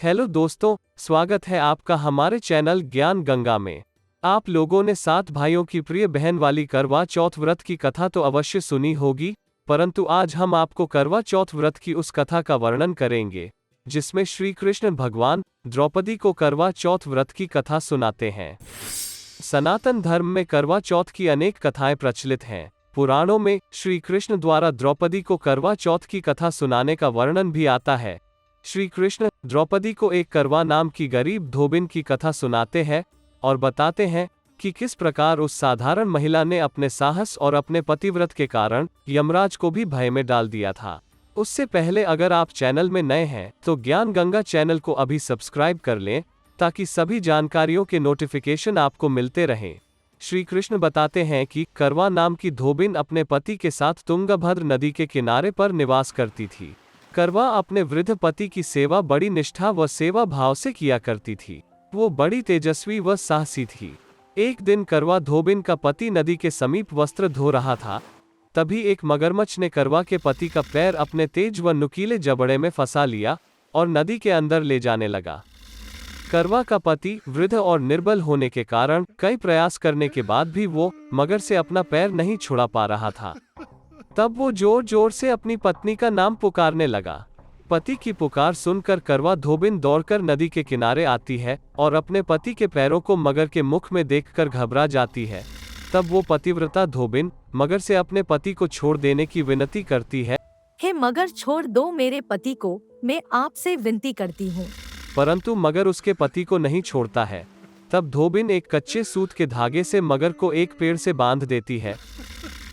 Hello दोस्तों, स्वागत है आपका हमारे चैनल ज्ञान गंगा में। आप लोगों ने 7 भाइयों की प्रिय बहन वाली करवा चौथ व्रत की कथा तो अवश्य सुनी होगी, परंतु आज हम आपको करवा चौथ व्रत की उस कथा का वर्णन करेंगे जिसमें श्री कृष्ण भगवान द्रौपदी को करवा चौथ व्रत की कथा सुनाते हैं। सनातन धर्म में करवा चौथ की अनेक कथाएं प्रचलित हैं। पुराणों में श्री कृष्ण द्वारा द्रौपदी को करवा चौथ की कथा सुनाने का वर्णन भी आता है। श्री कृष्ण द्रौपदी को एक करवा नाम की गरीब धोबिन की कथा सुनाते हैं और बताते हैं कि किस प्रकार उस साधारण महिला ने अपने साहस और अपने पतिव्रत के कारण यमराज को भी भय में डाल दिया था। उससे पहले अगर आप चैनल में नए हैं तो ज्ञान गंगा चैनल को अभी सब्सक्राइब कर लें ताकि सभी जानकारियों के नोटिफिकेशन आपको मिलते रहें। श्री कृष्ण बताते हैं कि करवा नाम की धोबिन अपने पति के साथ तुंगभद्र नदी के किनारे पर निवास करती थी। करवा अपने वृद्ध पति की सेवा बड़ी निष्ठा व सेवा भाव से किया करती थी। वो बड़ी तेजस्वी व साहसी थी। एक दिन करवा धोबिन का पति नदी के समीप वस्त्र धो रहा था। तभी एक मगरमच्छ ने करवा के पति का पैर अपने तेज व नुकीले जबड़े में फंसा लिया और नदी के अंदर ले जाने लगा। करवा का पति वृद्ध और निर्बल होने के कारण कई प्रयास करने के बाद भी वो मगर से अपना पैर नहीं छुड़ा पा रहा था। तब वो जोर जोर से अपनी पत्नी का नाम पुकारने लगा। पति की पुकार सुनकर करवा धोबिन दौड़कर नदी के किनारे आती है और अपने पति के पैरों को मगर के मुख में देखकर घबरा जाती है। तब वो पतिव्रता धोबिन मगर से अपने पति को छोड़ देने की विनती करती है। हे मगर, छोड़ दो मेरे पति को, मैं आपसे विनती करती हूँ। परंतु मगर उसके पति को नहीं छोड़ता है। तब धोबिन एक कच्चे सूत के धागे से मगर को एक पेड़ से बांध देती है।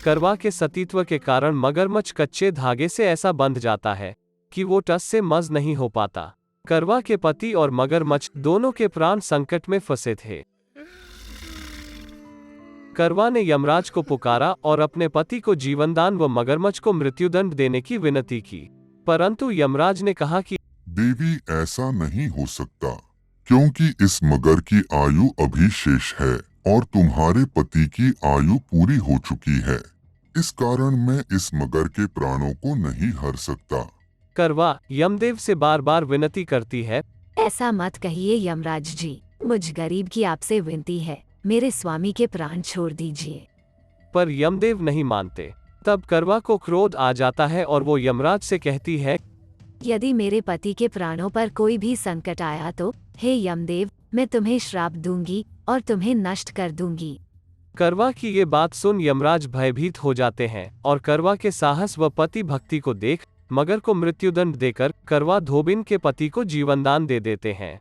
करवा के सतीत्व के कारण मगरमच्छ कच्चे धागे से ऐसा बंध जाता है कि वो टस से मज नहीं हो पाता। करवा के पति और मगरमच्छ दोनों के प्राण संकट में फंसे थे। करवा ने यमराज को पुकारा और अपने पति को जीवनदान व मगरमच्छ को मृत्युदंड देने की विनती की, परंतु यमराज ने कहा कि देवी, ऐसा नहीं हो सकता, क्योंकि इस मगर की आयु अभी शेष है और तुम्हारे पति की आयु पूरी हो चुकी है। इस कारण मैं इस मगर के प्राणों को नहीं हर सकता। करवा यमदेव से बार बार विनती करती है, ऐसा मत कहिए यमराज जी, मुझ गरीब की आपसे विनती है, मेरे स्वामी के प्राण छोड़ दीजिए। पर यमदेव नहीं मानते। तब करवा को क्रोध आ जाता है और वो यमराज से कहती है, यदि मेरे पति के प्राणों पर कोई भी संकट आया तो हे यमदेव, मैं तुम्हें श्राप दूंगी और तुम्हें नष्ट कर दूंगी। करवा की ये बात सुन यमराज भयभीत हो जाते हैं और करवा के साहस व पति भक्ति को देख मगर को मृत्युदंड देकर करवा धोबिन के पति को जीवनदान दे देते हैं।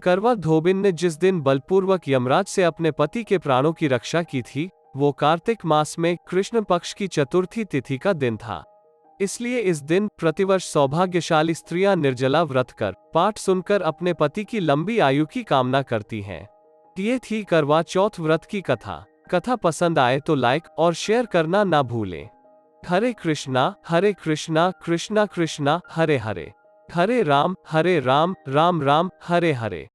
करवा धोबिन ने जिस दिन बलपूर्वक यमराज से अपने पति के प्राणों की रक्षा की थी वो कार्तिक मास में कृष्ण पक्ष की चतुर्थी तिथि का दिन था। इसलिए इस दिन प्रतिवर्ष सौभाग्यशाली स्त्रियां निर्जला व्रत कर पाठ सुनकर अपने पति की लंबी आयु की कामना करती हैं। ये थी करवा चौथ व्रत की कथा। कथा पसंद आए तो लाइक और शेयर करना ना भूलें। हरे कृष्णा कृष्णा कृष्णा हरे हरे, हरे राम राम राम हरे हरे।